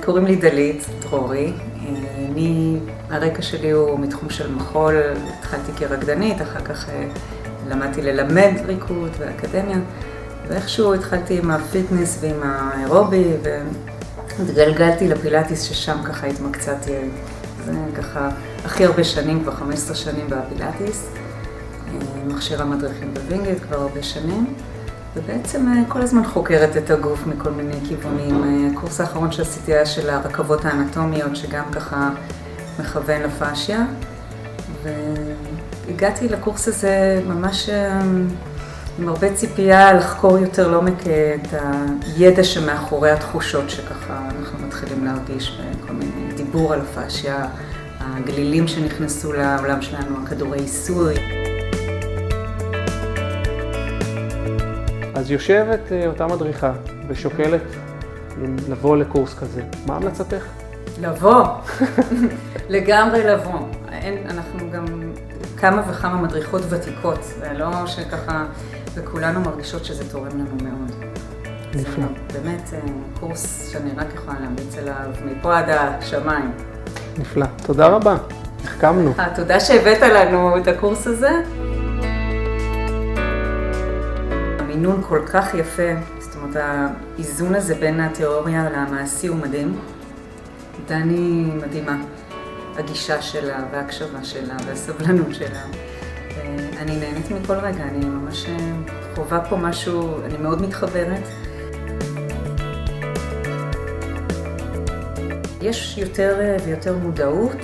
קוראים לי דלית דרורי. הרקע שלי הוא מתחום של מחול, התחלתי כרקדנית, אחר כך למדתי ללמד ריקוד ואקדמיה, ואיכשהו התחלתי עם הפיטנס ועם האירובי, והתגלגלתי לפילאטיס ששם ככה התמקצעתי, זה ככה הכי הרבה שנים, כבר 15 שנים בפילאטיס, מכשירה מדריכים בווינגייט כבר הרבה שנים, ובעצם כל הזמן חוקרת את הגוף מכל מיני כיוונים. הקורס האחרון שעשיתי היה של הרכבות האנטומיות, שגם ככה מכוון לפאשיה, והגעתי לקורס הזה ממש עם הרבה ציפייה לחקור יותר לעומק את הידע שמאחורי התחושות שככה אנחנו מתחילים להרגיש בכל מיני דיבור על הפאשיה, הגלילים שנכנסו לעולם שלנו, הכדורי עיסוי. אז יושבת אותה מדריכה ושוקלת לבוא לקורס כזה. מה המלצתך? לבוא, לגמרי לבוא. אנחנו גם כמה וכמה מדריכות ותיקות, ולא שככה, וכולנו מרגישות שזה תורם לנו מאוד. נפלא. זה באמת קורס שאני רק יכולה להמליץ עליו מפה עד השמיים. נפלא. תודה רבה. החכמנו. תודה שהבאת לנו את הקורס הזה. המינון כל כך יפה, זאת אומרת, האיזון הזה בין התיאוריה למעשי הוא מדהים. דני מדהימה, הגישה שלה וההקשבה שלה והסבלנות שלה. אני נהנית מכל רגע, אני ממש חווה פה משהו, אני מאוד מתחברת. יש יותר ויותר מודעות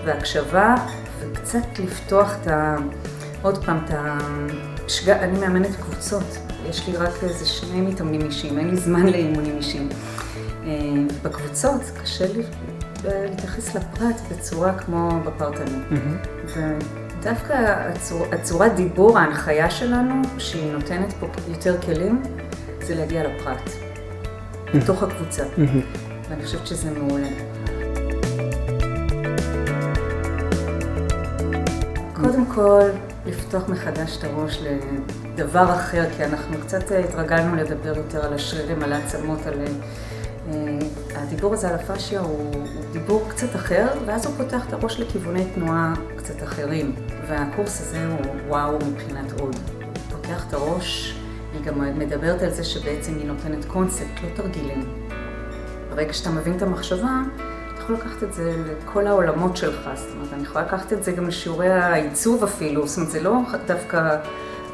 והקשבה, וקצת לפתוח עוד פעם אני מאמנת קבוצות. יש לי רק איזה 2 מתאמנים אישיים, אין לי זמן לאימונים אישיים. בקבוצות קשה לי להתייחס לפרט בצורה כמו בפרטני. ודווקא הצורת דיבור, ההנחיה שלנו, שהיא נותנת פה יותר כלים, זה להגיע לפרט, בתוך הקבוצה. ואני חושבת שזה מעולה. קודם כל, לפתוח מחדש את הראש לדבר אחר, כי אנחנו קצת התרגלנו לדבר יותר על השרירים, על העצמות, על הדיבור הזה על הפאשיה הוא דיבור קצת אחר, ואז הוא פותח את הראש לכיווני תנועה קצת אחרים. והקורס הזה הוא וואו מבחינת עוד. הוא פותח את הראש, היא גם מדברת על זה שבעצם היא נותנת קונספט, לא תרגילים. ברגע שאתה מבין את המחשבה, אתה יכול לקחת את זה לכל העולמות שלך. זאת אומרת, אני יכולה לקחת את זה גם לשיעורי העיצוב אפילו. זאת אומרת, זה לא דווקא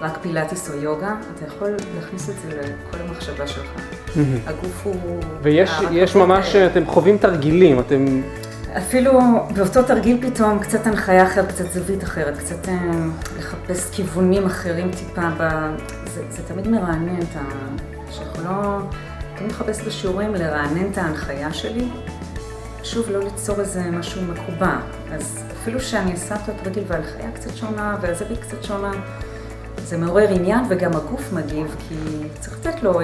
רק פילאטיס או יוגה, אתה יכול להכניס את זה לכל המחשבה שלך. הגוף הוא... ויש ממש, אתם חווים תרגילים, אתם... אפילו באותו תרגיל פתאום קצת הנחיה אחרת, קצת זווית אחרת, קצת לחפש כיוונים אחרים טיפה. זה תמיד מרענן את שיכול לא... תמיד לחפש בשיעורים לרענן את ההנחיה שלי. שוב, לא ליצור איזה משהו מקובע. אז אפילו שאני עושה את התרגיל וההנחיה קצת שונה והזווית קצת שונה, זה מעורר עניין וגם הגוף מגיב, כי צריך לתת לו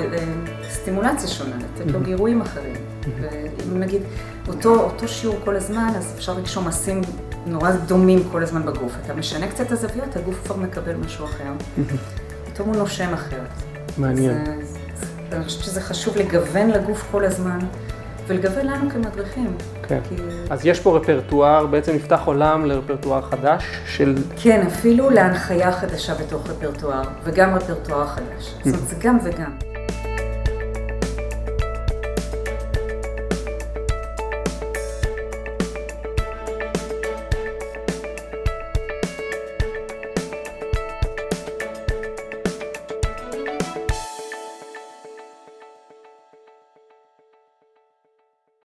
סטימולציה שונה, לתת לו גירויים אחרים. ואם נגיד אותו שיעור כל הזמן, אז אפשר לקשור מעשים נורא דומים כל הזמן בגוף. אתה משנה קצת את הזוויות, הגוף כבר מקבל משהו אחר. פתאום הוא נושם אחרת. מעניין. אני חושבת שזה חשוב לגוון לגוף כל הזמן, ולגוון לנו כמדריכים. כן. אז יש פה רפרטואר, בעצם נפתח עולם לרפרטואר חדש של... כן, אפילו להנחיה חדשה בתוך רפרטואר, וגם רפרטואר חדש. זאת אומרת, זה גם וגם.